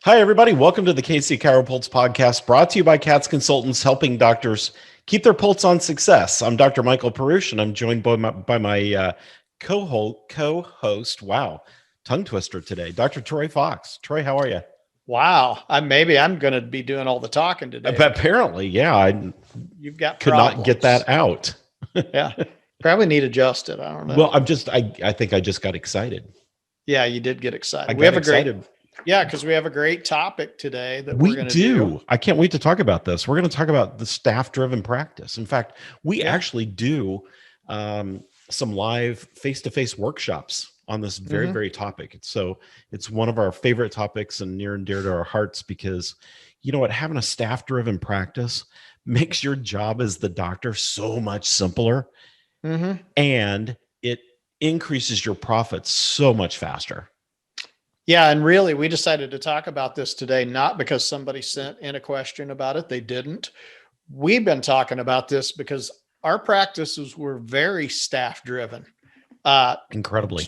Hi, everybody. Welcome to the KC CHIROpulse podcast, brought to you by CATS Consultants, helping doctors keep their pulse on success. I'm Dr. Michael Perusich, and I'm joined by my co-host, wow, tongue twister today, Dr. Troy Fox. Troy, how are you? Wow. Maybe I'm going to be doing all the talking today. Apparently, yeah. You've got could problems. not get that out. Yeah. Probably need adjusted. I don't know. Well, I think I just got excited. Yeah, you did get excited. We have excited. Because we have a great topic today that we we're going to do. I can't wait to talk about this. We're going to talk about the staff-driven practice. In fact, we actually do some live face-to-face workshops on this very, very topic. So it's one of our favorite topics and near and dear to our hearts because, you know what, having a staff-driven practice makes your job as the doctor so much simpler, and it increases your profits so much faster. Yeah. And really, we decided to talk about this today, not because somebody sent in a question about it. They didn't. We've been talking about this because our practices were very staff driven. Incredibly.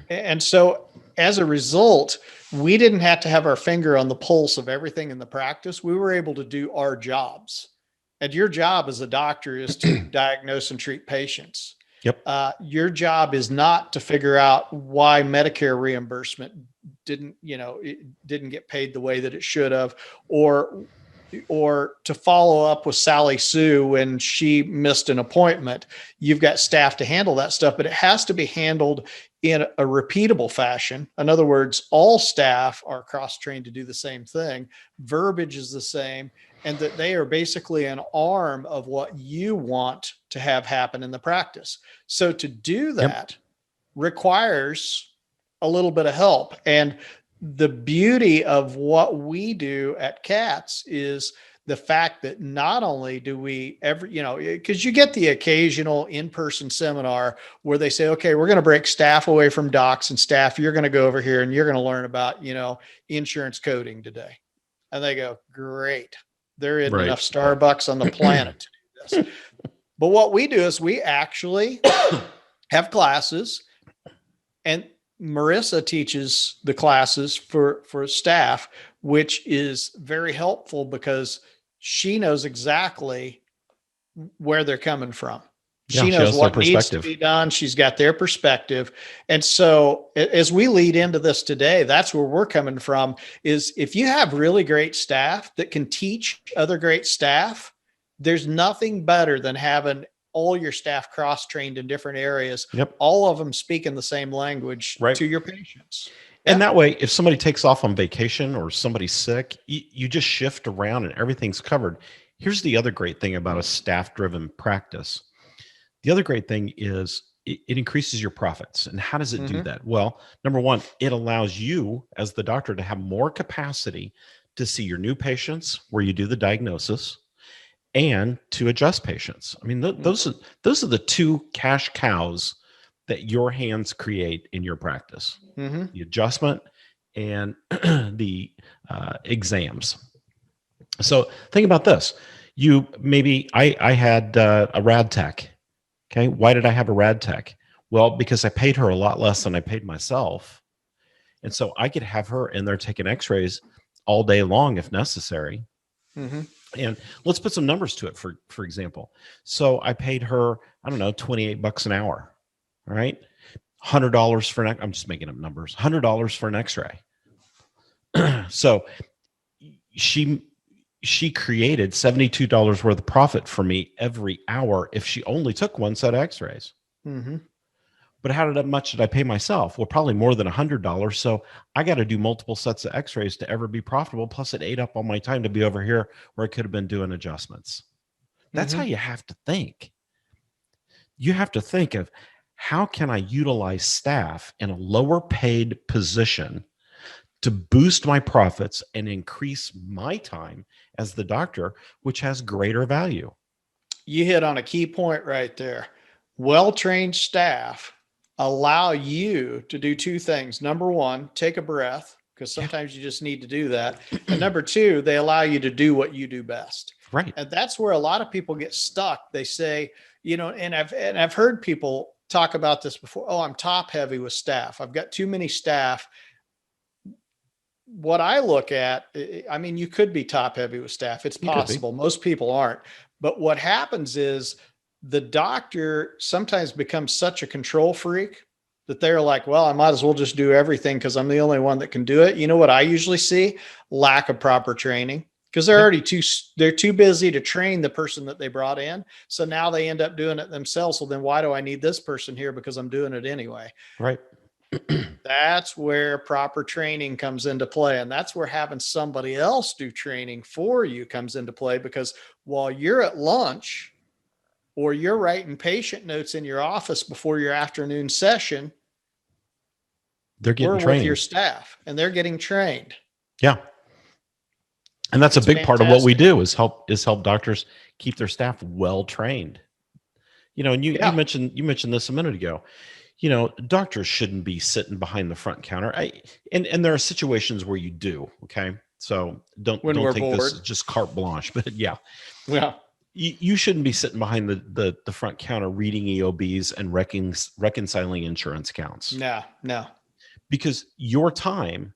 And so as a result, we didn't have to have our finger on the pulse of everything in the practice. We were able to do our jobs. And your job as a doctor is to diagnose and treat patients. Yep. Your job is not to figure out why Medicare reimbursement didn't get paid the way that it should have, or to follow up with Sally Sue when she missed an appointment. You've got staff to handle that stuff, but it has to be handled in a repeatable fashion. In other words, all staff are cross-trained to do the same thing. Verbiage is the same, and that they are basically an arm of what you want to have happen in the practice. So to do that requires a little bit of help. And the beauty of what we do at CATS is the fact that not only do we ever, because you get the occasional in-person seminar where they say, okay, we're going to break staff away from docs, and staff, you're going to go over here and you're going to learn about, insurance coding today. And they go, great. There isn't enough Starbucks on the planet to do this. But what we do is we actually have classes, and Marissa teaches the classes for staff, which is very helpful because she knows exactly where they're coming from. She knows what needs to be done. She's got their perspective. And so as we lead into this today, that's where we're coming from, is if you have really great staff that can teach other great staff, there's nothing better than having all your staff cross-trained in different areas, all of them speaking the same language to your patients. And that way, if somebody takes off on vacation or somebody's sick, you just shift around and everything's covered. Here's the other great thing about a staff-driven practice. The other great thing is it increases your profits. And how does it do that? Well, number one, it allows you as the doctor to have more capacity to see your new patients where you do the diagnosis, and to adjust patients. I mean, those are the two cash cows that your hands create in your practice: the adjustment and the exams. So think about this. I had a rad tech. Okay. Why did I have a rad tech? Well, because I paid her a lot less than I paid myself. And so I could have her in there taking x-rays all day long if necessary. And let's put some numbers to it, for example. So I paid her, I don't know, $28 an hour. All right. $100 for I'm just making up numbers, $100 for an x-ray. So she created $72 worth of profit for me every hour if she only took one set of x-rays. But how much did I pay myself? Well, probably more than $100. So I got to do multiple sets of x-rays to ever be profitable. Plus it ate up all my time to be over here where I could have been doing adjustments. That's how you have to think. You have to think of, how can I utilize staff in a lower paid position to boost my profits and increase my time as the doctor, which has greater value? You hit on a key point right there. Well-trained staff allow you to do two things. Number one, take a breath, because sometimes you just need to do that. And number two, they allow you to do what you do best. Right. And that's where a lot of people get stuck. They say, and I've heard people talk about this before. Oh, I'm top heavy with staff. I've got too many staff. what I look at, I mean, you could be top heavy with staff. It's You could be. possible. Most people aren't. But what happens is the doctor sometimes becomes such a control freak that they're like, well, I might as well just do everything because I'm the only one that can do it. You know what I usually see? Lack of proper training, because they're Yeah. already they're too busy to train the person that they brought in. So now they end up doing it themselves. So then why do I need this person here? Because I'm doing it anyway. Right. That's where proper training comes into play. And that's where having somebody else do training for you comes into play, because while you're at lunch or you're writing patient notes in your office before your afternoon session, They're getting we're training. with your staff and they're getting trained. Yeah. And that's It's a big part of what we fantastic. do is help doctors keep their staff well trained. You know, and you Yeah. mentioned this a minute ago. You know, doctors shouldn't be sitting behind the front counter. And there are situations where you do. Okay, so don't When we're take this bored. as just carte blanche. But yeah, Yeah. you shouldn't be sitting behind the front counter reading EOBs and reconciling insurance accounts, No. because your time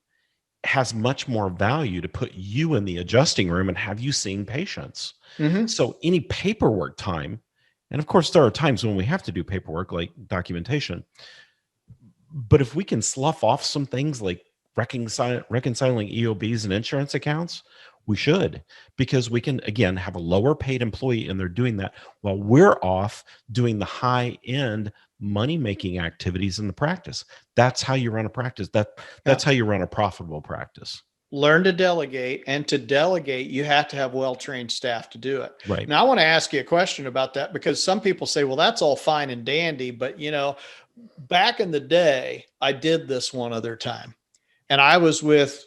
has much more value to put you in the adjusting room and have you seeing patients. Mm-hmm. So any paperwork time, and of course there are times when we have to do paperwork like documentation, but if we can slough off some things like reconciling EOBs and insurance accounts, we should, because we can again have a lower paid employee and they're doing that while we're off doing the high end money making activities in the practice. That's how you run a practice. That's how you run a profitable practice. Learn to delegate, and to delegate, you have to have well-trained staff to do it. Right. Now, I want to ask you a question about that, because some people say, well, that's all fine and dandy, but you know, back in the day, I did this one other time, and I was with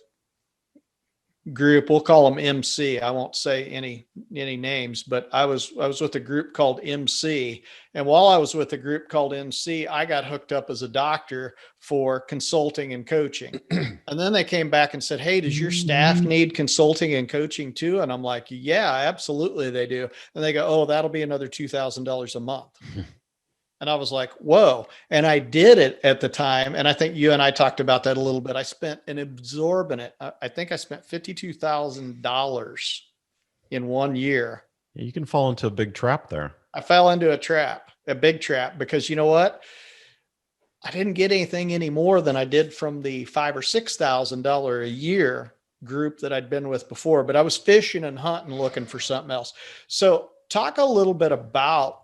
group, we'll call them MC. I won't say any names, but I was with a group called MC. And while I was with a group called MC, I got hooked up as a doctor for consulting and coaching. And then they came back and said, hey, does your staff need consulting and coaching too? And I'm like, yeah, absolutely they do. And they go, oh, that'll be another $2,000 a month. And I was like, whoa. And I did it at the time. And I think you and I talked about that a little bit. I spent an exorbitant, I think I spent $52,000 in 1 year. You can fall into a big trap there. I fell into a big trap, because you know what? I didn't get anything any more than I did from the $5,000 or $6,000 a year group that I'd been with before, but I was fishing and hunting, looking for something else. So talk a little bit about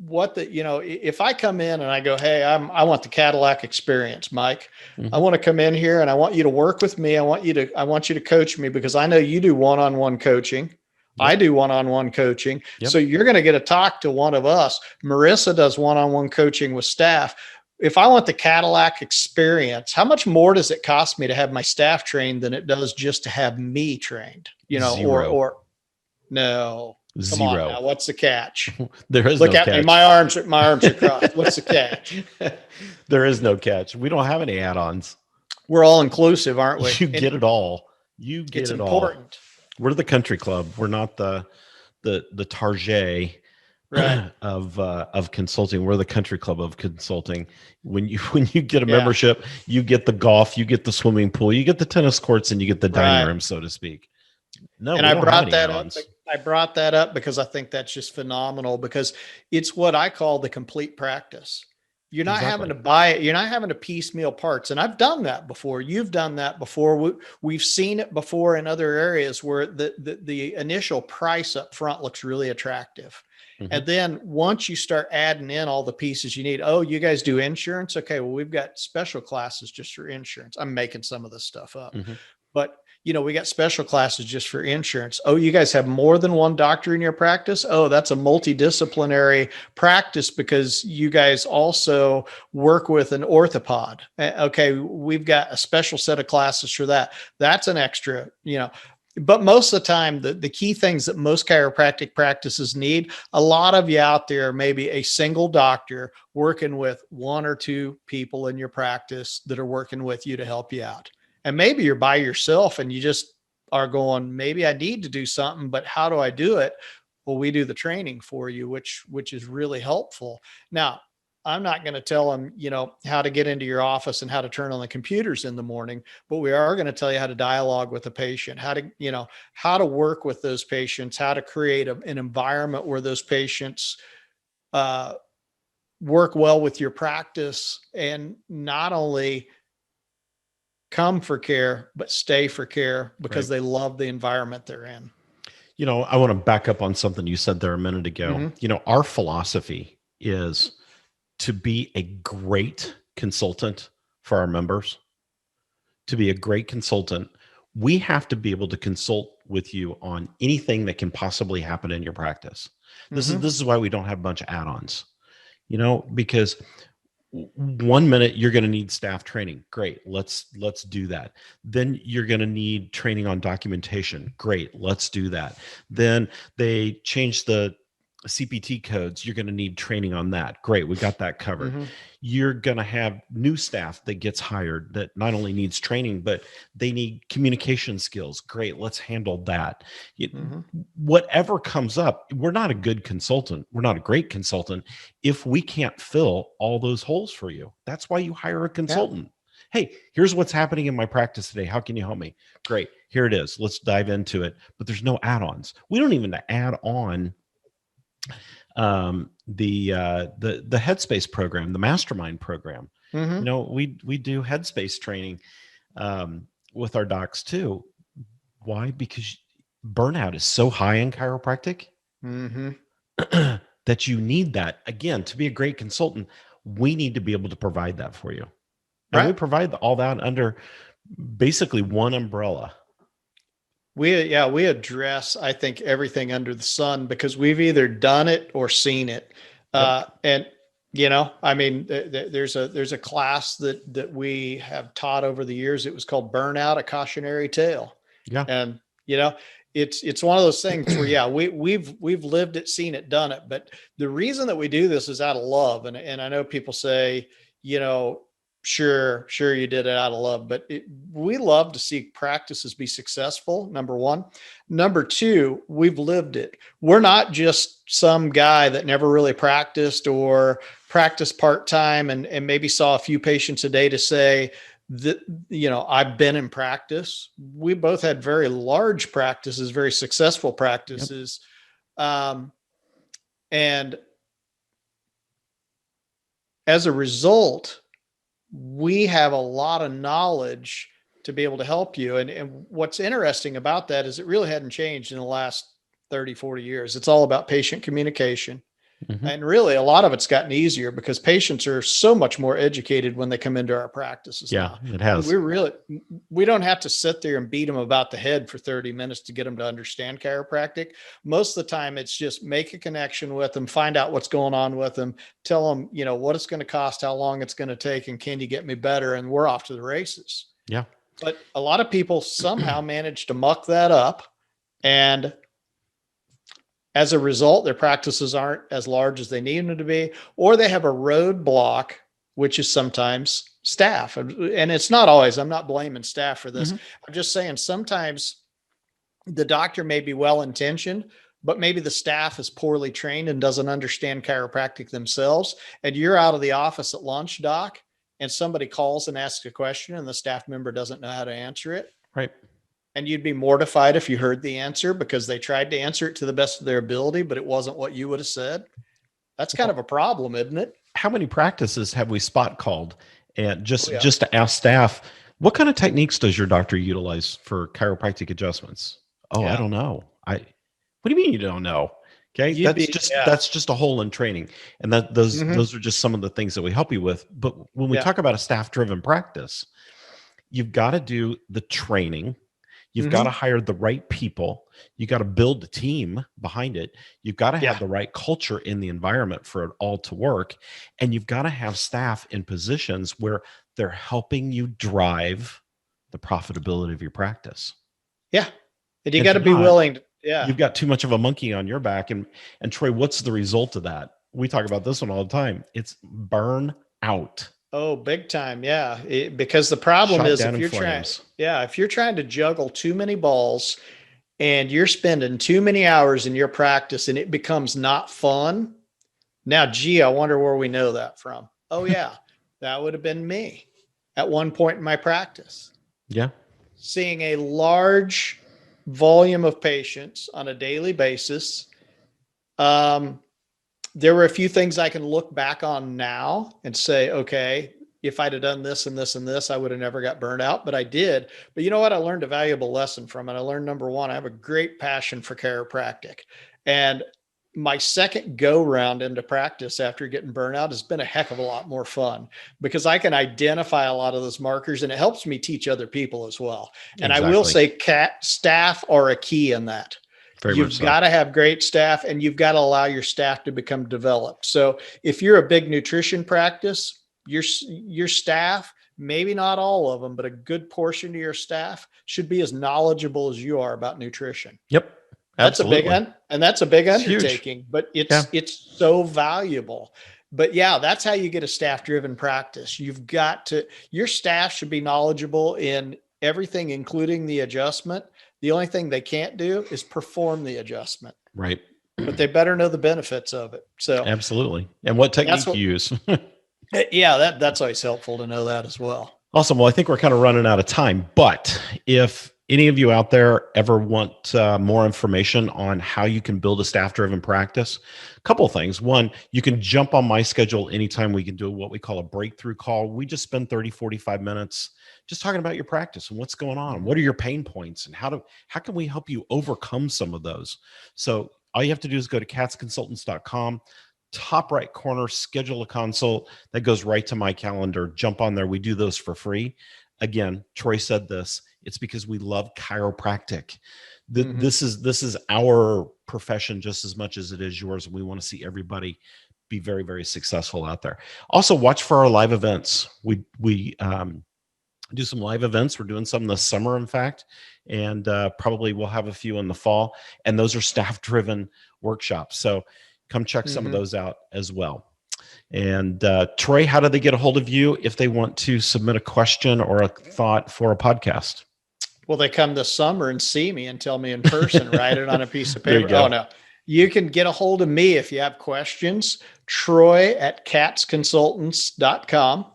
what if I come in and I go, hey, I want the Cadillac experience, Mike. Mm-hmm. I want to come in here and I want you to work with me. I want you to coach me, because I know you do one-on-one coaching. Yep. I do one-on-one coaching. Yep. So you're going to get to talk to one of us. Marissa does one-on-one coaching with staff. If I want the Cadillac experience, how much more does it cost me to have my staff trained than it does just to have me trained? Zero. or no. Come Zero. on now, what's the catch? There is Look no at catch. me. My arms are crossed. What's the catch? There is no catch. We don't have any add-ons. We're all inclusive, aren't we? You get it all. You get it's it important. all. We're the country club. We're not the Target right. of consulting. We're the country club of consulting. When you get a membership, you get the golf, you get the swimming pool, you get the tennis courts, and you get the dining room, so to speak. No, and I brought that up. I brought that up because I think that's just phenomenal, because it's what I call the complete practice. You're not having to buy it. You're not having to piecemeal parts. And I've done that before. You've done that before. We've seen it before in other areas where the initial price up front looks really attractive. Mm-hmm. And then once you start adding in all the pieces you need, oh, you guys do insurance? Okay, well, we've got special classes just for insurance. I'm making some of this stuff up. Mm-hmm. But we got special classes just for insurance. Oh, you guys have more than one doctor in your practice? Oh, that's a multidisciplinary practice, because you guys also work with an orthopod. Okay, we've got a special set of classes for that. That's an extra, But most of the time, the key things that most chiropractic practices need, a lot of you out there, maybe a single doctor working with one or two people in your practice that are working with you to help you out. And maybe you're by yourself and you just are going, maybe I need to do something, but how do I do it? Well, we do the training for you, which is really helpful. Now, I'm not going to tell them, how to get into your office and how to turn on the computers in the morning, but we are going to tell you how to dialogue with the patient, how to work with those patients, how to create an environment where those patients uh, work well with your practice, and not only come for care, but stay for care because Right. they love the environment they're in. I want to back up on something you said there a minute ago. Mm-hmm. Our philosophy is to be a great consultant for our members. To be a great consultant, we have to be able to consult with you on anything that can possibly happen in your practice. Mm-hmm. This is why we don't have a bunch of add-ons, because one minute you're going to need staff training. Great. Let's do that. Then you're going to need training on documentation. Great. Let's do that. Then they change the CPT codes. You're going to need training on that. Great. We got that covered. Mm-hmm. You're going to have new staff that gets hired that not only needs training, but they need communication skills. Great. Let's handle that. Mm-hmm. Whatever comes up, we're not a good consultant. We're not a great consultant if we can't fill all those holes for you. That's why you hire a consultant. Yeah. Hey, here's what's happening in my practice today. How can you help me? Great. Here it is. Let's dive into it. But there's no add-ons. We don't even add on the Headspace program, the mastermind program. Mm-hmm. We do Headspace training with our docs too. Why? Because burnout is so high in chiropractic Mm-hmm. that you need that. Again, to be a great consultant, we need to be able to provide that for you. And we provide all that under basically one umbrella. We address, I think, everything under the sun because we've either done it or seen it. Yep. And there's a class that we have taught over the years. It was called Burnout, a Cautionary Tale. Yeah. And it's one of those things where we've lived it, seen it, done it. But the reason that we do this is out of love. And I know people say, sure you did it out of love, but we love to see practices be successful. Number one. Number two, we've lived it. We're not just some guy that never really practiced or practiced part-time and maybe saw a few patients a day to say that, I've been in practice. We both had very large practices, very successful practices. Yep. And as a result, we have a lot of knowledge to be able to help you. And what's interesting about that is it really hadn't changed in the last 30, 40 years. It's all about patient communication. Mm-hmm. And really a lot of it's gotten easier because patients are so much more educated when they come into our practices. Yeah, now. It has. We don't have to sit there and beat them about the head for 30 minutes to get them to understand chiropractic. Most of the time it's just make a connection with them, find out what's going on with them, tell them, what it's going to cost, how long it's going to take, and can you get me better? And we're off to the races. Yeah. But a lot of people somehow manage to muck that up, and as a result, their practices aren't as large as they need them to be, or they have a roadblock, which is sometimes staff. And it's not always, I'm not blaming staff for this. Mm-hmm. I'm just saying sometimes the doctor may be well-intentioned, but maybe the staff is poorly trained and doesn't understand chiropractic themselves. And you're out of the office at lunch, doc, and somebody calls and asks a question and the staff member doesn't know how to answer it. Right. And you'd be mortified if you heard the answer because they tried to answer it to the best of their ability, but it wasn't what you would have said. That's kind of a problem, isn't it? How many practices have we spot called and just to ask staff, what kind of techniques does your doctor utilize for chiropractic adjustments? Oh, yeah. I don't know. What do you mean you don't know? Okay. That's just a hole in training. And those are just some of the things that we help you with. But when we talk about a staff-driven practice, you've got to do the training. You've got to hire the right people. You got to build a team behind it. You've got to have the right culture in the environment for it all to work. And you've got to have staff in positions where they're helping you drive the profitability of your practice. Yeah. And you got to be willing to, You've got too much of a monkey on your back. And Troy, what's the result of that? We talk about this one all the time. It's burn out. Oh, big time. Yeah. Because the problem is if you're trying to juggle too many balls and you're spending too many hours in your practice and it becomes not fun, Now, gee, I wonder where we know that from. Oh yeah, that would have been me at one point in my practice. Yeah. Seeing a large volume of patients on a daily basis. There were a few things I can look back on now and say, okay, if I'd have done this and this and this, I would have never got burned out, but I did. But you know what? I learned a valuable lesson from it. I learned, number one, I have a great passion for chiropractic. And my second go round into practice after getting burnout has been a heck of a lot more fun because I can identify a lot of those markers, and it helps me teach other people as well. And I will say staff are a key in that. You've got to have great staff, and you've got to allow your staff to become developed. So if you're a big nutrition practice, your staff, maybe not all of them, but a good portion of your staff should be as knowledgeable as you are about nutrition. Yep. Absolutely. That's a big one, and that's a big undertaking, but it's so valuable. But yeah, that's how you get a staff-driven practice. Your staff should be knowledgeable in everything, including the adjustment. The only thing they can't do is perform the adjustment. Right. But they better know the benefits of it. So absolutely. And what technique you use. Yeah, that's always helpful to know that as well. Awesome. Well, I think we're kind of running out of time, but if any of you out there ever want more information on how you can build a staff-driven practice, a couple of things. One, you can jump on my schedule anytime. We can do what we call a breakthrough call. We just spend 30, 45 minutes just talking about your practice and what's going on. What are your pain points and how can we help you overcome some of those? So all you have to do is go to katzconsultants.com, top right corner, schedule a consult. That goes right to my calendar. Jump on there. We do those for free. Again, Troy said this. It's because we love chiropractic. This is our profession just as much as it is yours. And we want to see everybody be very, very successful out there. Also, watch for our live events. We do some live events. We're doing some this summer, in fact, and probably we'll have a few in the fall. And those are staff-driven workshops. So come check some of those out as well. And Troy, how do they get a hold of you if they want to submit a question or a thought for a podcast? Well, they come this summer and see me and tell me in person, write it on a piece of paper. Oh, no. You can get a hold of me if you have questions. Troy at katzconsultants.com.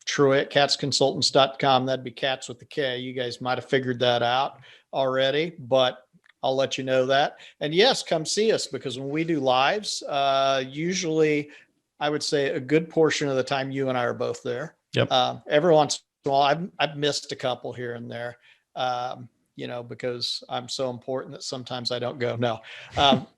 Troy at katzconsultants.com. That'd be Katz with the K. You guys might have figured that out already, but I'll let you know that. And yes, come see us, because when we do lives, usually I would say a good portion of the time you and I are both there. Yep. Every once in a while, I've missed a couple here and there, because I'm so important that sometimes I don't go. No,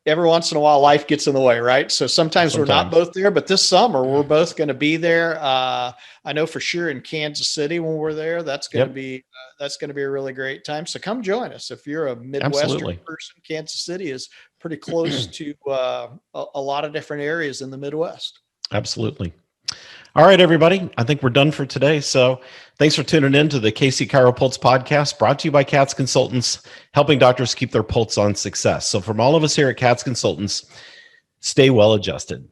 every once in a while, life gets in the way, right? So sometimes we're not both there, but this summer we're both going to be there. I know for sure in Kansas City when we're there, that's going to be a really great time. So come join us. If you're a Midwestern person, Kansas City is pretty close to a lot of different areas in the Midwest. Absolutely. All right, everybody. I think we're done for today. So thanks for tuning in to the KC CHIROpulse podcast, brought to you by Katz Consultants, helping doctors keep their pulse on success. So from all of us here at Katz Consultants, stay well adjusted.